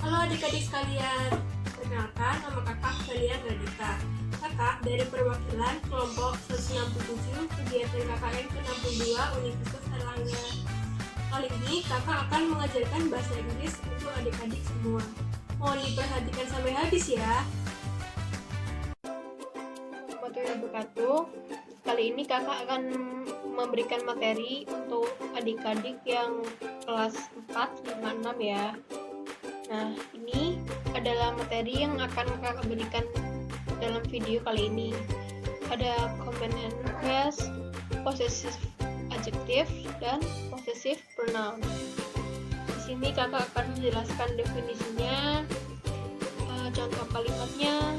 Halo adik-adik sekalian, perkenalkan nama kakak Kalian Radita. Kakak dari perwakilan kelompok 167 kegiatan KKN ke-62 Universitas Erlangga. Kali ini kakak akan mengajarkan bahasa Inggris untuk adik-adik semua. Mohon diperhatikan sampai habis ya. Warahmatullahi wabarakatuh. Kali ini kakak akan memberikan materi untuk adik-adik yang kelas 4, 5, 6 ya. Nah, ini adalah materi yang akan kakak berikan dalam video kali ini. Ada command and request, possessive adjective, dan possessive pronoun. Di sini kakak akan menjelaskan definisinya, contoh kalimatnya,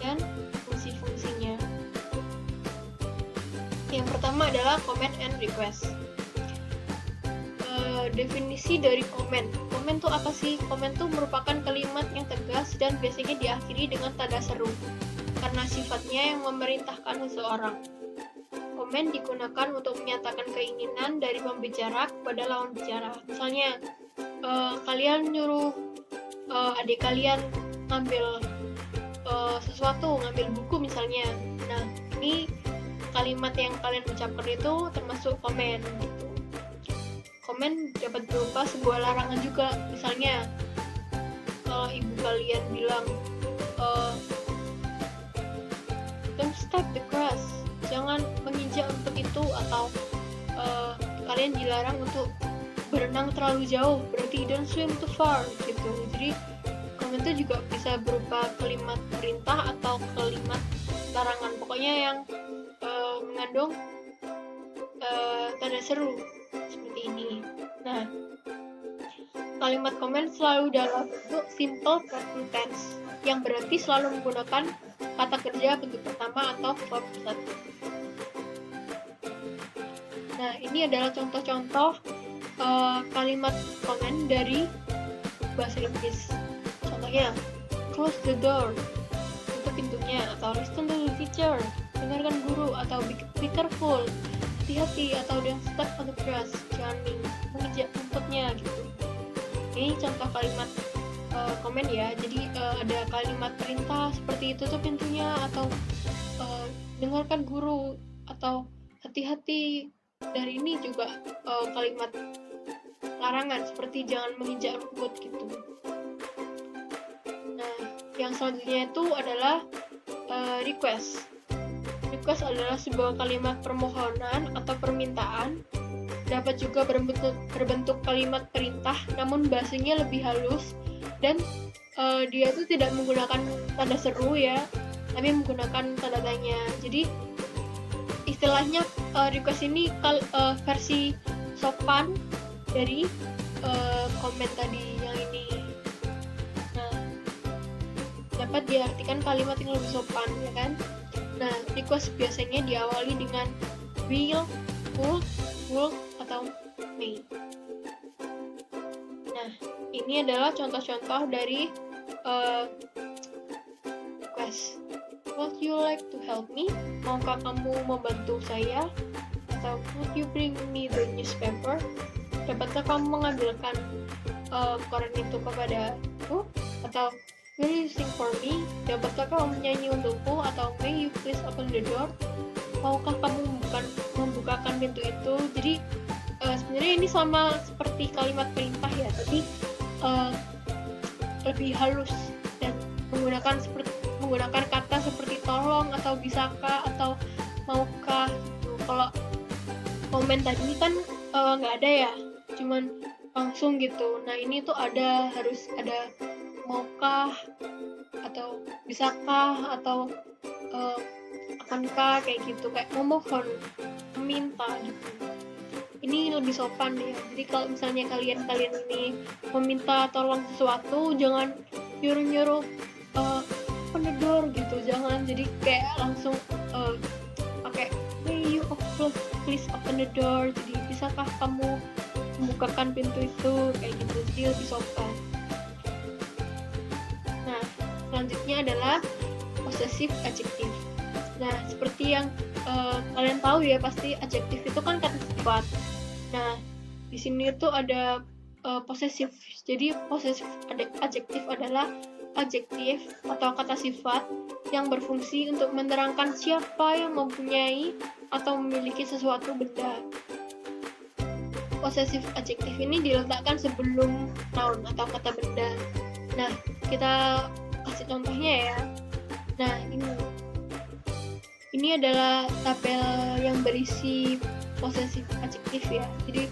dan fungsi-fungsinya. Yang pertama adalah command and request. Definisi dari komen. Komen itu apa sih? Komen itu merupakan kalimat yang tegas dan biasanya diakhiri dengan tanda seru karena sifatnya yang memerintahkan seseorang. Komen digunakan untuk menyatakan keinginan dari pembicara kepada lawan bicara. Misalnya, kalian nyuruh adik kalian ngambil sesuatu, ngambil buku misalnya. Nah, ini kalimat yang kalian ucapkan itu termasuk komen gitu. Komen dapat berupa sebuah larangan juga. Misalnya, kalau ibu kalian bilang, don't step the grass, jangan menginjak untuk itu, atau kalian dilarang untuk berenang terlalu jauh, berarti don't swim too far gitu. Jadi komen itu juga bisa berupa kalimat perintah atau kalimat larangan, pokoknya yang mengandung tanda seru seperti ini. Nah, kalimat komen selalu dalam bentuk simple present tense, yang berarti selalu menggunakan kata kerja bentuk pertama atau verb 1. Nah, ini adalah contoh-contoh kalimat komen dari bahasa Inggris. Contohnya, close the door, tutup pintunya, atau listen to the teacher, dengarkan guru, atau be careful, hati-hati, atau don't step on the grass, jangan menginjak rumputnya gitu. Ini contoh kalimat komen ya. Jadi ada kalimat perintah seperti tutup pintunya, atau dengarkan guru, atau hati-hati. Dan ini juga kalimat larangan seperti jangan menginjak rumput gitu. Nah, yang selanjutnya itu adalah request. Request adalah sebuah kalimat permohonan atau permintaan, dapat juga berbentuk kalimat perintah, namun bahasanya lebih halus, dan dia itu tidak menggunakan tanda seru ya, tapi menggunakan tanda tanya. Jadi istilahnya request ini versi sopan dari komen tadi yang ini. Nah, dapat diartikan kalimat yang lebih sopan ya kan. Nah, request biasanya diawali dengan will, would, atau may. Nah, ini adalah contoh-contoh dari request. Would you like to help me? Maukah kamu membantu saya? Atau would you bring me the newspaper? Dapatkah kamu mengambilkan koran itu kepadaku? Atau will you sing for me? Dapatkah kamu menyanyi untukku? Atau may you please open the door? Maukah kamu membukakan pintu itu? Jadi sebenarnya ini sama seperti kalimat perintah ya, tapi lebih halus dan menggunakan kata seperti tolong, atau bisakah, atau maukah gitu. Kalau komen tadi kan nggak ada ya, cuman langsung gitu. Nah, ini tuh harus ada maukah, atau bisakah, atau akankah, kayak gitu, kayak memohon, meminta gitu. Ini lebih sopan ya. Jadi kalau misalnya kalian ini meminta tolong sesuatu, jangan nyuruh open the door gitu, jangan. Jadi kayak langsung pakai may you please open the door. Jadi bisakah kamu membukakan pintu itu, kayak gitu. Jadi lebih sopan. Nah, selanjutnya adalah possessive adjective. Nah, seperti yang kalian tahu ya, pasti adjektif itu kan kata sifat. Nah, di sini tuh ada posesif. Jadi posesif adjektif adalah adjektif atau kata sifat yang berfungsi untuk menerangkan siapa yang mempunyai atau memiliki sesuatu benda. Posesif adjektif ini diletakkan sebelum noun atau kata benda. Nah, kita kasih contohnya ya. Nah, ini adalah tabel yang berisi posesif adjektif ya. Jadi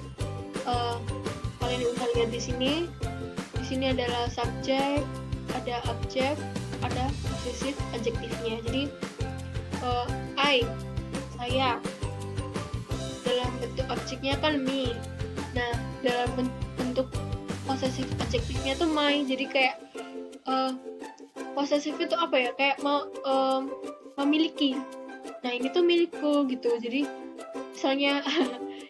kalian bisa lihat di sini. Di sini adalah subjek, ada objek, ada posesif adjektifnya. Jadi saya, dalam bentuk objeknya kan me. Nah, dalam bentuk posesif adjektifnya tuh my. Jadi kayak posesif itu apa ya? Kayak memiliki. Nah, ini tuh milikku gitu. Jadi misalnya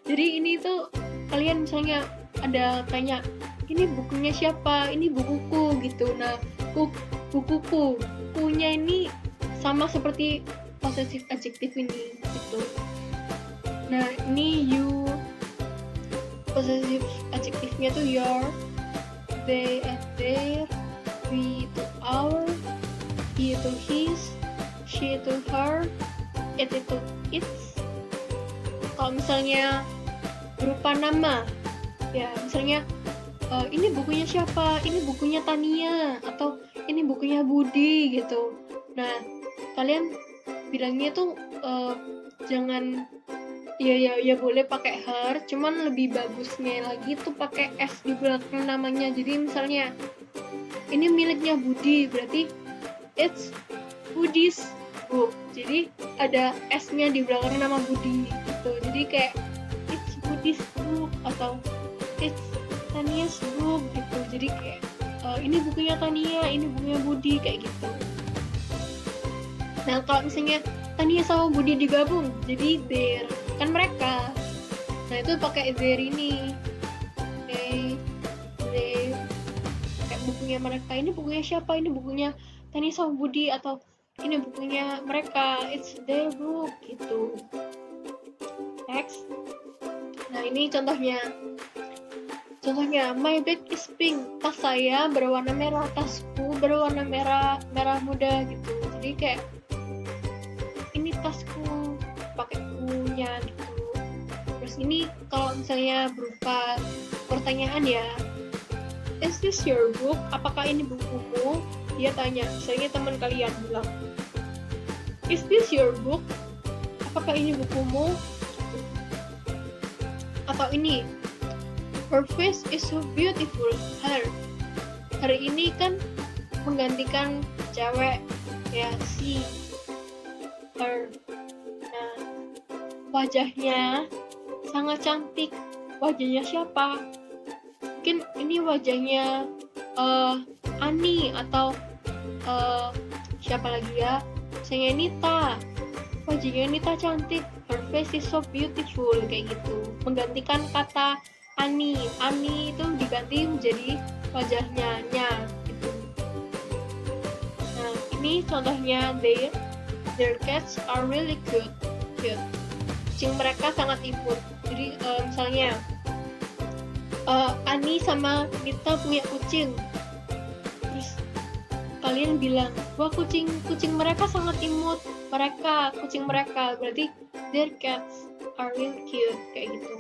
jadi ini tuh kalian misalnya ada tanya, ini bukunya siapa? Ini bukuku gitu. Nah, bukuku. Kunya ini sama seperti posesif adjektif ini gitu. Nah, ini you. Posesif adjektifnya tuh your, they and their, we to our, he to his, she to her, it to its. Kalau misalnya berupa nama, ya misalnya ini bukunya siapa? Ini bukunya Tania, atau ini bukunya Budi gitu. Nah, kalian bilangnya tuh jangan ya boleh pakai her, cuman lebih bagusnya lagi tuh pakai s di belakang namanya. Jadi misalnya ini miliknya Budi, berarti it's Budi's book. Jadi ada s-nya di belakang nama Budi gitu. Jadi kayak it's Budi's book atau it's Tania's book gitu. Jadi kayak ini bukunya Tania, ini bukunya Budi, kayak gitu. Nah, kalau misalnya Tania sama Budi digabung jadi their, kan mereka. Nah, itu pakai their ini. They kayak bukunya mereka. Ini bukunya siapa? Ini bukunya Tania sama Budi, atau ini bukunya mereka. It's their book gitu. Next. Nah, ini contohnya. My bag is pink. Tas saya berwarna merah. Tasku berwarna merah muda gitu. Jadi kayak ini tasku, pakai kunya gitu. Terus ini kalau misalnya berupa pertanyaan ya, is this your book? Apakah ini bukumu? Dia tanya, misalnya teman kalian bilang, is this your book? Apakah ini bukumu? Atau ini, her face is so beautiful. Her ini kan menggantikan cewek ya, si her. Nah, wajahnya sangat cantik. Wajahnya siapa? Mungkin ini wajahnya Ani, atau siapa lagi ya? Misalnya Nita. Wajahnya Nita cantik. Her face is so beautiful, kayak gitu. Menggantikan kata Ani itu diganti menjadi wajahnya nya gitu. Nah, ini contohnya their cats are really cute. Kucing mereka sangat imut. Jadi misalnya Ani sama Nita punya kucing. Terus kalian bilang, wah kucing mereka sangat imut. Kucing mereka berarti their cats are really cute, kayak gitu.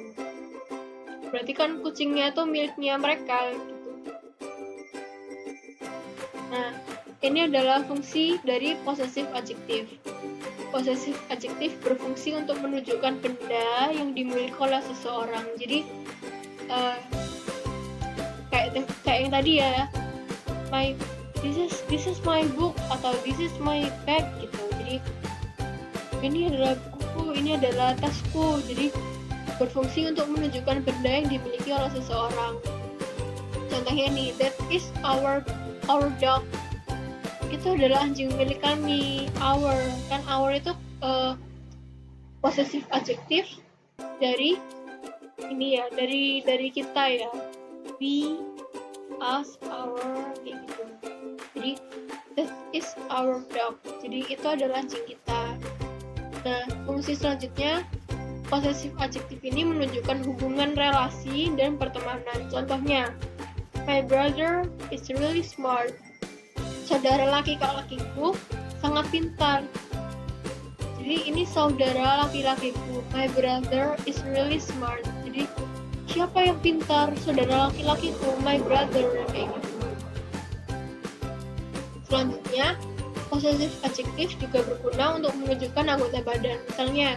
Berarti kan kucingnya itu miliknya mereka gitu. Nah, ini adalah fungsi dari posesif adjektif. Posesif adjektif berfungsi untuk menunjukkan benda yang dimiliki oleh seseorang. Jadi kayak yang tadi ya, this is my book, atau this is my bag gitu. Jadi ini adalah buku, ini adalah tasku. Jadi berfungsi untuk menunjukkan benda yang dimiliki oleh seseorang. Contohnya nih, that is our dog. Itu adalah anjing milik kami. Our itu possessive adjektif dari ini ya, dari kita ya. We, us, our, kayak gitu. Jadi that is our dog. Jadi itu adalah anjing kita. Nah, fungsi selanjutnya Possessive adjective ini menunjukkan hubungan relasi dan pertemanan. Contohnya, my brother is really smart. Saudara laki-lakiku sangat pintar. Jadi ini saudara laki-lakiku. My brother is really smart. Jadi siapa yang pintar? Saudara laki-lakiku, my brother, kayak gitu. Selanjutnya, possessive adjective juga berguna untuk menunjukkan anggota badan. Misalnya,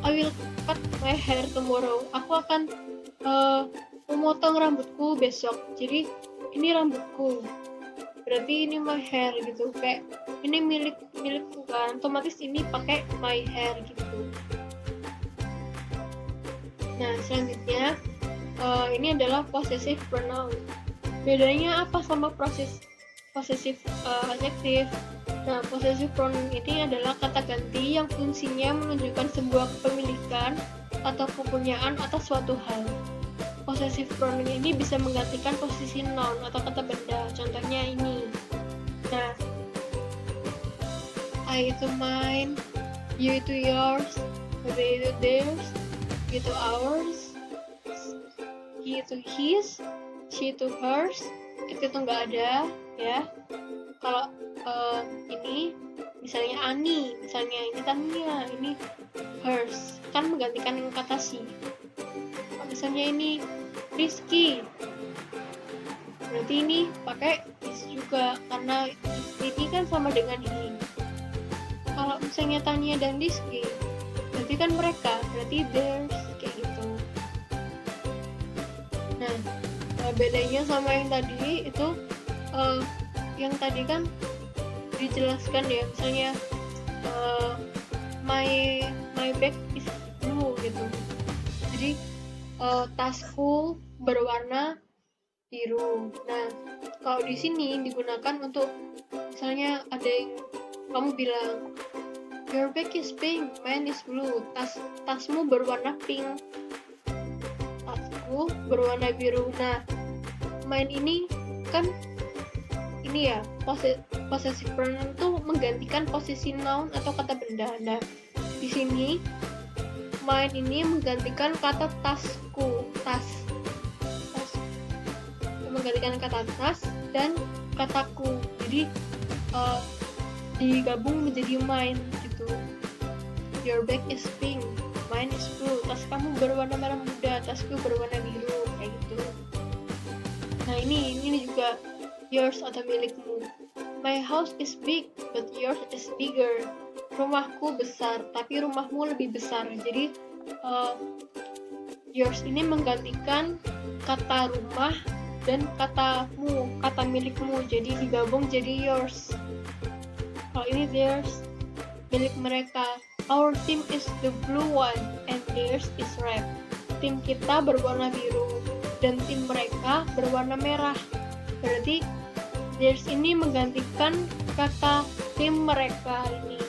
I will cut my hair tomorrow. Aku akan memotong rambutku besok. Jadi ini rambutku. Berarti ini my hair gitu. Kayak ini milikku kan. Otomatis ini pakai my hair gitu. Nah, selanjutnya ini adalah possessive pronoun. Bedanya apa sama possessive adjective? Nah, possessive pronoun ini adalah kata ganti yang fungsinya menunjukkan sebuah kepemilikan atau kepunyaan atas suatu hal. Possessive pronoun ini bisa menggantikan posisi noun atau kata benda. Contohnya ini. Nah, I itu mine, you itu yours, they itu theirs, you itu ours, he itu his, she itu hers. Itu nggak ada, ya. Kalau ini misalnya Ani, misalnya ini Tania, ini hers, kan menggantikan kata she. Kalau misalnya ini Rizky, berarti ini pakai his juga karena ini kan sama dengan he. Kalau misalnya Tania dan Rizky, berarti kan mereka, berarti theirs, kayak gitu. Nah, bedanya sama yang tadi itu yang tadi kan dijelaskan ya, misalnya my bag is blue gitu. Jadi tasku berwarna biru. Nah, kalau di sini digunakan untuk misalnya ada yang kamu bilang your bag is pink, mine is blue. Tasmu berwarna pink, tasku berwarna biru. Nah, mine ini kan ini ya, possessive pronoun itu menggantikan posisi noun atau kata benda. Nah, di sini mine ini menggantikan kata tasku, tas, menggantikan kata tas dan kataku. Jadi digabung menjadi mine gitu. Your bag is pink, mine is blue. Tas kamu berwarna merah muda, tasku berwarna biru, kayak gitu. Nah, ini juga yours atau milikmu. My house is big, but yours is bigger. Rumahku besar, tapi rumahmu lebih besar. Jadi yours ini menggantikan kata rumah dan katamu, kata milikmu. Jadi digabung jadi yours. Kalau ini theirs, milik mereka. Our team is the blue one, and theirs is red. Tim kita berwarna biru, dan tim mereka berwarna merah. Berarti theirs ini menggantikan kata tim mereka ini.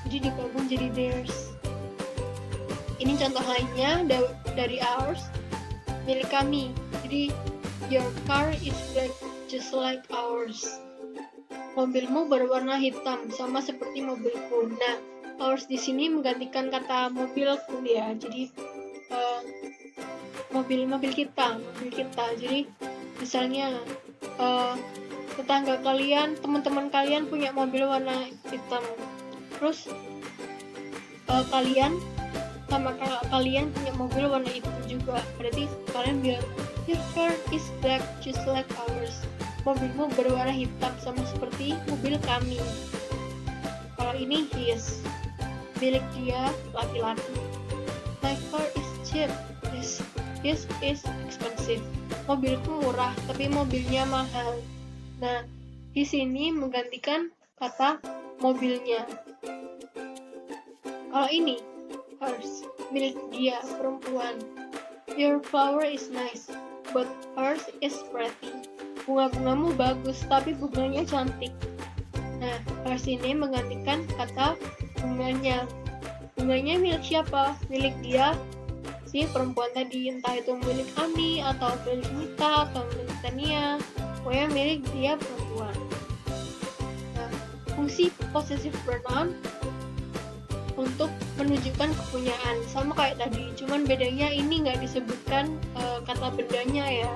Jadi digabung jadi theirs. Ini contoh lainnya dari ours, milik kami. Jadi your car is black just like ours. Mobilmu berwarna hitam sama seperti mobilku. Nah, ours di sini menggantikan kata mobilku ya. Jadi mobil kita. Jadi misalnya tetangga kalian, teman-teman kalian punya mobil warna hitam. Terus kalian sama kakak kalian punya mobil warna hitam juga. Berarti kalian bilang your car is black just like ours. Mobilmu berwarna hitam sama seperti mobil kami. Kalau ini his, milik dia, laki-laki. My car is cheap. His is expensive. Mobilku murah, tapi mobilnya mahal. Nah, di sini menggantikan kata mobilnya. Kalau ini hers, milik dia, perempuan. Your flower is nice, but hers is pretty. Bunga-bungamu bagus, tapi bunganya cantik. Nah, hers ini menggantikan kata bunganya. Bunganya milik siapa? Milik dia, si perempuan tadi. Entah itu milik Ani, atau milik Mita, atau milik Tania. Pokoknya milik dia perempuan. Nah, fungsi possessive pronoun untuk menunjukkan kepunyaan, sama kayak tadi, cuman bedanya ini nggak disebutkan kata bendanya ya.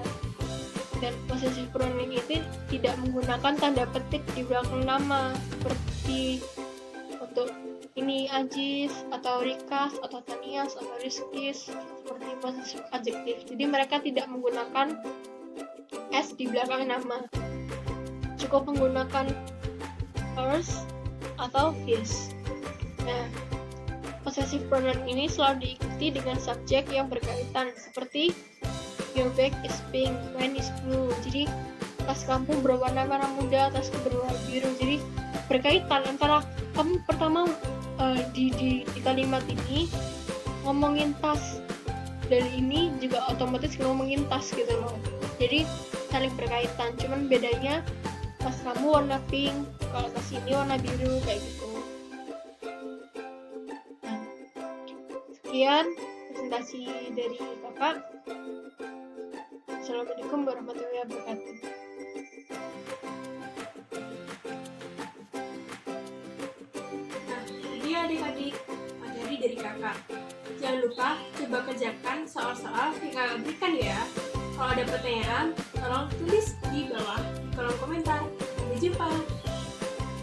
Dan possessive pronoun itu tidak menggunakan tanda petik di belakang nama, seperti untuk ini Ajis atau Rikas atau Tanias atau Rizkis, seperti possessive adjektif. Jadi mereka tidak menggunakan s di belakang nama, cukup menggunakan hers atau his. Nah, possessive pronoun ini selalu diikuti dengan subjek yang berkaitan, seperti your bag is pink, mine is blue. Jadi tas kamu berwarna merah muda, tasku berwarna biru. Jadi berkaitan antara kamu pertama di kalimat ini ngomongin tas, dari ini juga otomatis ngomongin tas gitu loh. Jadi saling berkaitan, cuman bedanya tas kamu warna pink, kalau tas ini warna biru, kayak gitu. Nah, sekian presentasi dari kakak. Assalamualaikum warahmatullahi wabarakatuh. Nah, jadi adik-adik materi dari kakak. Jangan lupa coba kerjakan soal-soal yang kakak berikan ya. Kalau ada pertanyaan, tolong tulis di bawah di kolom komentar. Sampai jumpa.